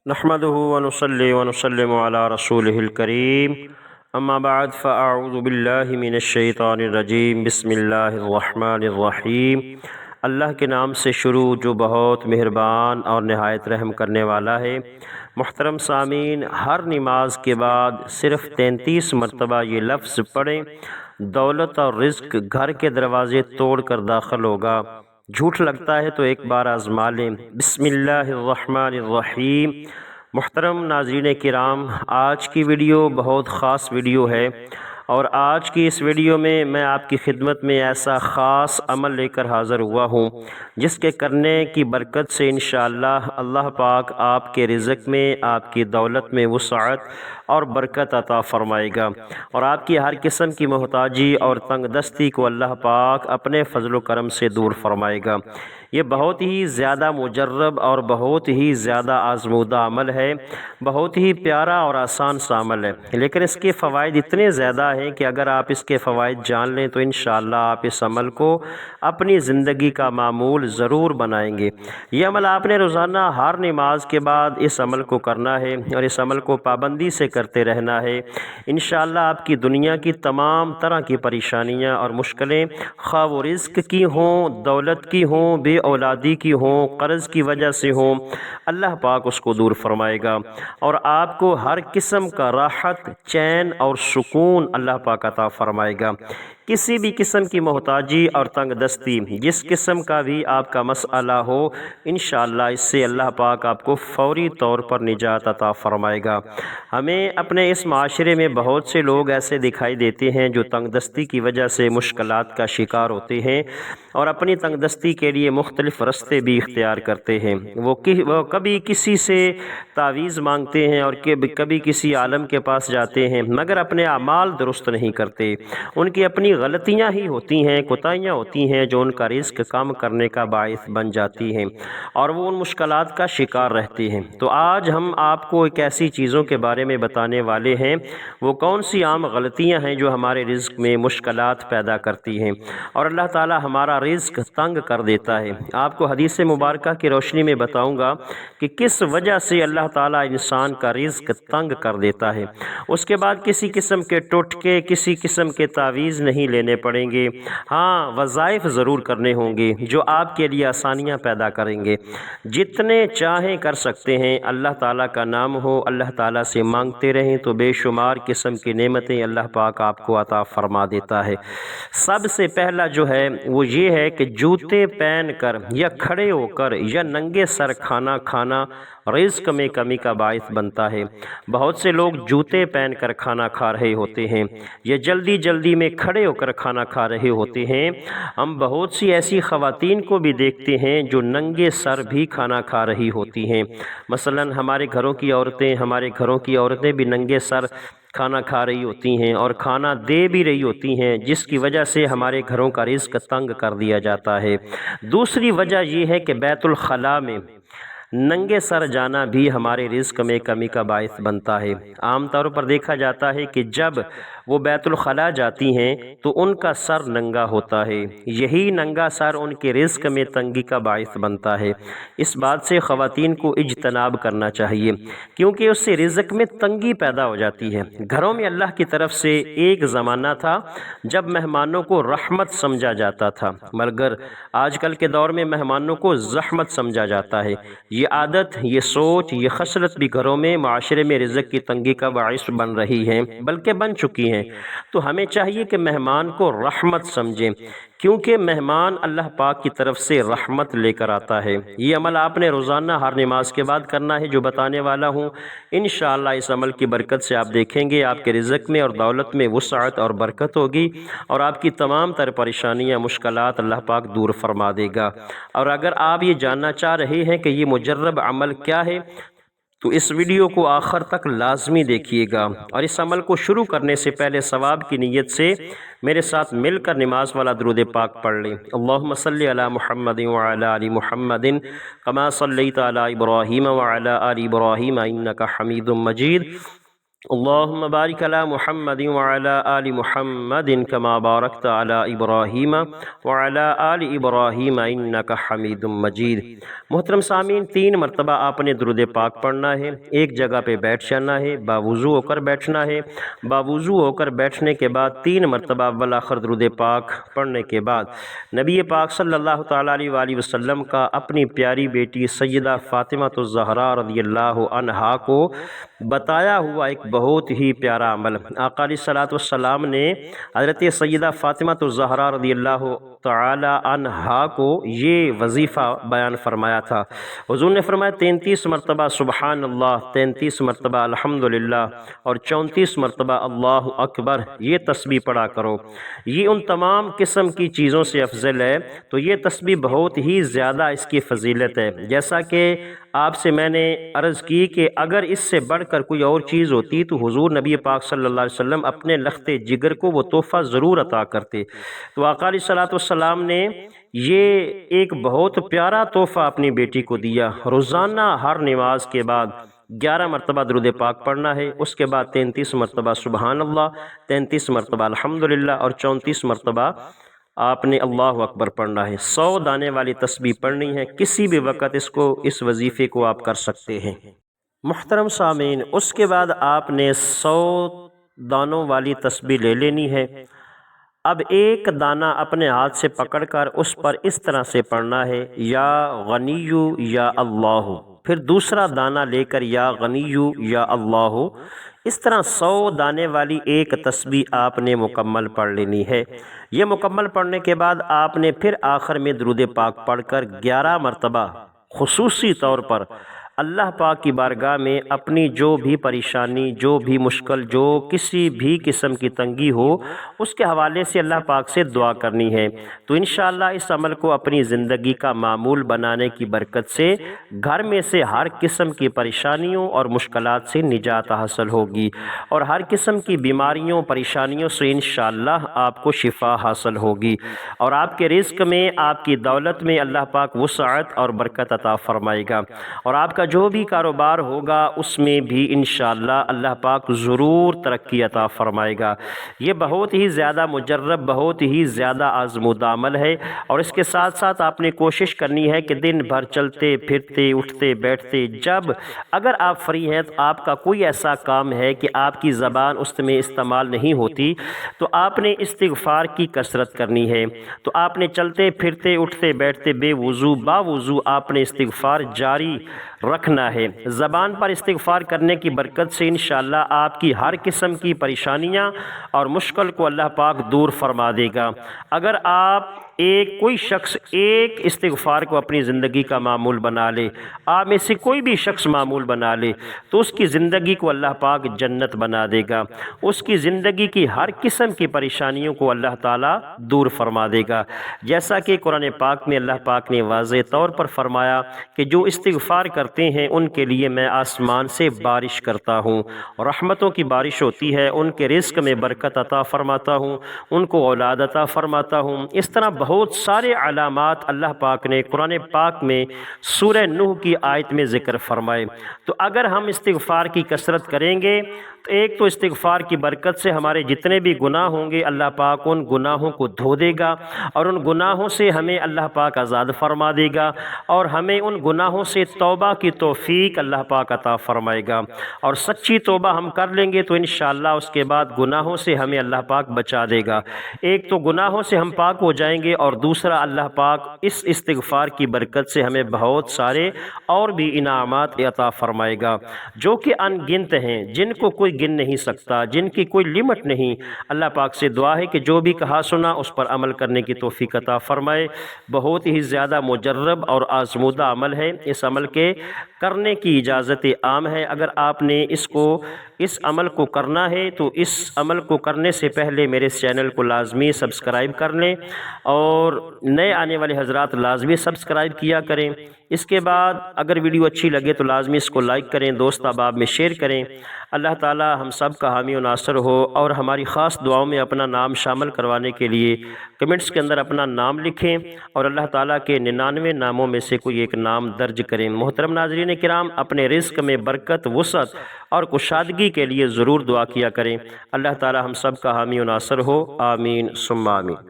نحمده ونصلي ونسلم على رسوله الكريم اما بعد فاعوذ باللہ من الشیطان الرجیم بسم اللہ الرحمن الرحیم۔ اللہ کے نام سے شروع جو بہت مہربان اور نہایت رحم کرنے والا ہے۔ محترم سامعین، ہر نماز کے بعد صرف 33 مرتبہ یہ لفظ پڑھیں، دولت اور رزق گھر کے دروازے توڑ کر داخل ہوگا۔ جھوٹ لگتا ہے تو ایک بار آزما لیں۔ بسم اللہ الرحمن الرحیم۔ محترم ناظرین کرام، آج کی ویڈیو بہت خاص ویڈیو ہے، اور آج کی اس ویڈیو میں میں آپ کی خدمت میں ایسا خاص عمل لے کر حاضر ہوا ہوں جس کے کرنے کی برکت سے انشاءاللہ اللہ پاک آپ کے رزق میں، آپ کی دولت میں وسعت اور برکت عطا فرمائے گا، اور آپ کی ہر قسم کی محتاجی اور تنگ دستی کو اللہ پاک اپنے فضل و کرم سے دور فرمائے گا۔ یہ بہت ہی زیادہ مجرب اور بہت ہی زیادہ آزمودہ عمل ہے، بہت ہی پیارا اور آسان سا عمل ہے، لیکن اس کے فوائد اتنے زیادہ ہیں کہ اگر آپ اس کے فوائد جان لیں تو انشاءاللہ آپ اس عمل کو اپنی زندگی کا معمول ضرور بنائیں گے۔ یہ عمل آپ نے روزانہ ہر نماز کے بعد اس عمل کو کرنا ہے، اور اس عمل کو پابندی سے کرتے رہنا ہے۔ انشاءاللہ آپ کی دنیا کی تمام طرح کی پریشانیاں اور مشکلیں، خواہ وہ رزق کی ہوں، دولت کی ہوں، بے اولادی کی ہوں، قرض کی وجہ سے ہوں، اللہ پاک اس کو دور فرمائے گا، اور آپ کو ہر قسم کا راحت، چین اور سکون اللہ پاک عطا فرمائے گا۔ کسی بھی قسم کی محتاجی اور تنگ دستی، جس قسم کا بھی آپ کا مسئلہ ہو، انشاءاللہ اس سے اللہ پاک آپ کو فوری طور پر نجات عطا فرمائے گا۔ ہمیں اپنے اس معاشرے میں بہت سے لوگ ایسے دکھائی دیتے ہیں جو تنگ دستی کی وجہ سے مشکلات کا شکار ہوتے ہیں، اور اپنی تنگ دستی کے لیے مختلف رستے بھی اختیار کرتے ہیں۔ وہ کبھی کسی سے تعویذ مانگتے ہیں، اور کبھی کسی عالم کے پاس جاتے ہیں، مگر اپنے اعمال درست نہیں کرتے۔ ان کی اپنی غلطیاں ہی ہوتی ہیں، کوتاہیاں ہوتی ہیں جو ان کا رزق کم کرنے کا باعث بن جاتی ہیں، اور وہ ان مشکلات کا شکار رہتے ہیں۔ تو آج ہم آپ کو ایک ایسی چیزوں کے بارے میں بتانے والے ہیں، وہ کون سی عام غلطیاں ہیں جو ہمارے رزق میں مشکلات پیدا کرتی ہیں، اور اللہ تعالی ہمارا رزق تنگ کر دیتا ہے۔ آپ کو حدیث مبارکہ کی روشنی میں بتاؤں گا کہ کس وجہ سے اللہ تعالی انسان کا رزق تنگ کر دیتا ہے۔ اس کے بعد کسی قسم کے ٹوٹکے، کسی قسم کے تعویذ نہیں لینے پڑیں گے، ہاں وظائف ضرور کرنے ہوں گے جو آپ کے لیے آسانیاں پیدا کریں گے۔ جتنے چاہیں کر سکتے ہیں، اللہ تعالیٰ کا نام ہو، اللہ تعالیٰ سے مانگتے رہیں تو بے شمار قسم کی نعمتیں اللہ پاک آپ کو عطا فرما دیتا ہے۔ سب سے پہلا جو ہے وہ یہ ہے کہ جوتے پہن کر یا کھڑے ہو کر یا ننگے سر کھانا کھانا رزق میں کمی کا باعث بنتا ہے۔ بہت سے لوگ جوتے پہن کر کھانا کھا رہے ہوتے ہیں، یا جلدی جلدی میں کھڑے ہو کر کھانا کھا رہے ہوتے ہیں۔ ہم بہت سی ایسی خواتین کو بھی دیکھتے ہیں جو ننگے سر بھی کھانا کھا رہی ہوتی ہیں۔ مثلا ہمارے گھروں کی عورتیں بھی ننگے سر کھانا کھا رہی ہوتی ہیں، اور کھانا دے بھی رہی ہوتی ہیں، جس کی وجہ سے ہمارے گھروں کا رزق تنگ کر دیا جاتا ہے۔ دوسری وجہ یہ ہے کہ بیت الخلاء میں ننگے سر جانا بھی ہمارے رزق میں کمی کا باعث بنتا ہے۔ عام طور پر دیکھا جاتا ہے کہ جب وہ بیت الخلاء جاتی ہیں تو ان کا سر ننگا ہوتا ہے، یہی ننگا سر ان کے رزق میں تنگی کا باعث بنتا ہے۔ اس بات سے خواتین کو اجتناب کرنا چاہیے، کیونکہ اس سے رزق میں تنگی پیدا ہو جاتی ہے۔ گھروں میں اللہ کی طرف سے ایک زمانہ تھا جب مہمانوں کو رحمت سمجھا جاتا تھا، مگر آج کل کے دور میں مہمانوں کو زحمت سمجھا جاتا ہے۔ یہ عادت، یہ سوچ، یہ خصلت بھی گھروں میں، معاشرے میں رزق کی تنگی کا باعث بن رہی ہے، بلکہ بن چکی ہیں۔ تو ہمیں چاہیے کہ مہمان کو رحمت سمجھیں، کیونکہ مہمان اللہ پاک کی طرف سے رحمت لے کر آتا ہے۔ یہ عمل آپ نے روزانہ ہر نماز کے بعد کرنا ہے جو بتانے والا ہوں۔ انشاءاللہ اس عمل کی برکت سے آپ دیکھیں گے آپ کے رزق میں اور دولت میں وسعت اور برکت ہوگی، اور آپ کی تمام تر پریشانیاں، مشکلات اللہ پاک دور فرما دے گا۔ اور اگر آپ یہ جاننا چاہ رہے ہیں کہ یہ مجرب عمل کیا ہے، تو اس ویڈیو کو آخر تک لازمی دیکھیے گا، اور اس عمل کو شروع کرنے سے پہلے ثواب کی نیت سے میرے ساتھ مل کر نماز والا درود پاک پڑھ لیں۔ اللہم صلی علی محمد وعلی آل محمد کما صلیت علی ابراہیم وعلی آل ابراہیم انک حمید مجید۔ اللهم بارك على محمد وعلى آل محمد كما باركت على إبراهيم وعلى آل إبراهيم إنك حميد مجيد۔ محترم سامعین، 3 مرتبہ آپ نے درود پاک پڑھنا ہے، ایک جگہ پہ بیٹھ جانا ہے، باوضو ہو کر بیٹھنا ہے، باوضو ہو کر بیٹھنے کے بعد 3 مرتبہ اول آخر درود پاک پڑھنے کے بعد نبی پاک صلی اللہ تعالیٰ علیہ وآلہ وسلم کا اپنی پیاری بیٹی سیدہ فاطمہ الزہرا رضی اللہ عنہا کو بتایا ہوا ایک بہت ہی پیارا عمل آقا علیہ السلام نے حضرت سیدہ فاطمہ الزہرا رضی اللہ تعالی عنہا کو یہ وظیفہ بیان فرمایا تھا۔ حضور نے فرمایا 33 مرتبہ سبحان اللہ، 33 مرتبہ الحمدللہ اور 34 مرتبہ اللہ اکبر یہ تسبیح پڑھا کرو۔ یہ ان تمام قسم کی چیزوں سے افضل ہے، تو یہ تسبیح بہت ہی زیادہ اس کی فضیلت ہے۔ جیسا کہ آپ سے میں نے عرض کی کہ اگر اس سے بڑھ کر کوئی اور چیز ہوتی تو حضور نبی پاک صلی اللہ علیہ وسلم اپنے لخت جگر کو وہ تحفہ ضرور عطا کرتے۔ تو آقا علیہ السلام نے یہ ایک بہت پیارا تحفہ اپنی بیٹی کو دیا۔ روزانہ ہر نماز کے بعد 11 مرتبہ درود پاک پڑھنا ہے، اس کے بعد 33 مرتبہ سبحان اللہ، 33 مرتبہ الحمدللہ اور 34 مرتبہ آپ نے اللہ اکبر پڑھنا ہے۔ 100 دانے والی تسبیح پڑھنی ہے، کسی بھی وقت اس وظیفے کو آپ کر سکتے ہیں۔ محترم سامعین، اس کے بعد آپ نے 100 دانوں والی تسبیح لے لینی ہے۔ اب ایک دانہ اپنے ہاتھ سے پکڑ کر اس پر اس طرح سے پڑھنا ہے، یا غنیو یا اللہ، پھر دوسرا دانہ لے کر یا غنیو یا اللہ، اس طرح 100 دانے والی ایک تسبیح آپ نے مکمل پڑھ لینی ہے۔ یہ مکمل پڑھنے کے بعد آپ نے پھر آخر میں درود پاک پڑھ کر 11 مرتبہ خصوصی طور پر اللہ پاک کی بارگاہ میں اپنی جو بھی پریشانی، جو بھی مشکل، جو کسی بھی قسم کی تنگی ہو، اس کے حوالے سے اللہ پاک سے دعا کرنی ہے۔ تو انشاءاللہ اس عمل کو اپنی زندگی کا معمول بنانے کی برکت سے گھر میں سے ہر قسم کی پریشانیوں اور مشکلات سے نجات حاصل ہوگی، اور ہر قسم کی بیماریوں پریشانیوں سے انشاءاللہ آپ کو شفا حاصل ہوگی، اور آپ کے رزق میں، آپ کی دولت میں اللہ پاک وسعت اور برکت عطا فرمائے گا، اور آپ کا جو بھی کاروبار ہوگا اس میں بھی انشاءاللہ اللہ پاک ضرور ترقی عطا فرمائے گا۔ یہ بہت ہی زیادہ مجرب، بہت ہی زیادہ آزمودہ عمل ہے، اور اس کے ساتھ ساتھ آپ نے کوشش کرنی ہے کہ دن بھر چلتے پھرتے اٹھتے بیٹھتے اگر آپ فری ہیں تو آپ کا کوئی ایسا کام ہے کہ آپ کی زبان اس میں استعمال نہیں ہوتی، تو آپ نے استغفار کی کثرت کرنی ہے۔ تو آپ نے چلتے پھرتے اٹھتے بیٹھتے بے وضو باوضو آپ نے استغفار جاری رکھنا ہے۔ زبان پر استغفار کرنے کی برکت سے انشاءاللہ آپ کی ہر قسم کی پریشانیاں اور مشکل کو اللہ پاک دور فرما دے گا۔ اگر آپ کوئی شخص ایک استغفار کو اپنی زندگی کا معمول بنا لے، آپ میں سے کوئی بھی شخص معمول بنا لے، تو اس کی زندگی کو اللہ پاک جنت بنا دے گا، اس کی زندگی کی ہر قسم کی پریشانیوں کو اللہ تعالیٰ دور فرما دے گا۔ جیسا کہ قرآن پاک میں اللہ پاک نے واضح طور پر فرمایا کہ جو استغفار کرتے ہیں ان کے لیے میں آسمان سے بارش کرتا ہوں، رحمتوں کی بارش ہوتی ہے، ان کے رزق میں برکت عطا فرماتا ہوں، ان کو اولاد عطا فرماتا ہوں۔ اس طرح بہت سارے علامات اللہ پاک نے قرآن پاک میں سورہ نوح کی آیت میں ذکر فرمائے۔ تو اگر ہم استغفار کی کثرت کریں گے تو ایک تو استغفار کی برکت سے ہمارے جتنے بھی گناہ ہوں گے اللہ پاک ان گناہوں کو دھو دے گا، اور ان گناہوں سے ہمیں اللہ پاک آزاد فرما دے گا، اور ہمیں ان گناہوں سے توبہ کی توفیق اللہ پاک عطا فرمائے گا، اور سچی توبہ ہم کر لیں گے تو انشاءاللہ اس کے بعد گناہوں سے ہمیں اللہ پاک بچا دے گا۔ ایک تو گناہوں سے ہم پاک ہو جائیں گے، اور دوسرا اللہ پاک اس استغفار کی برکت سے ہمیں بہت سارے اور بھی انعامات عطا فرمائے گا جو کہ ان گنت ہیں، جن کو کوئی گن نہیں سکتا، جن کی کوئی لمٹ نہیں۔ اللہ پاک سے دعا ہے کہ جو بھی کہا سنا اس پر عمل کرنے کی توفیق عطا فرمائے۔ بہت ہی زیادہ مجرب اور آزمودہ عمل ہے، اس عمل کے کرنے کی اجازت عام ہے۔ اگر آپ نے اس عمل کو کرنا ہے تو اس عمل کو کرنے سے پہلے میرے چینل کو لازمی سبسکرائب کر لیں، اور نئے آنے والے حضرات لازمی سبسکرائب کیا کریں۔ اس کے بعد اگر ویڈیو اچھی لگے تو لازمی اس کو لائک کریں، دوست احباب میں شیئر کریں۔ اللہ تعالیٰ تعالی ہم سب کا حامی و ناصر ہو، اور ہماری خاص دعاؤں میں اپنا نام شامل کروانے کے لیے کمنٹس کے اندر اپنا نام لکھیں اور اللہ تعالیٰ کے 99 ناموں میں سے کوئی ایک نام درج کریں۔ محترم ناظرین کرام، اپنے رزق میں برکت، وسعت اور کشادگی کے لیے ضرور دعا کیا کریں۔ اللہ تعالیٰ ہم سب کا حامی و ناصر ہو، آمین ثم آمین۔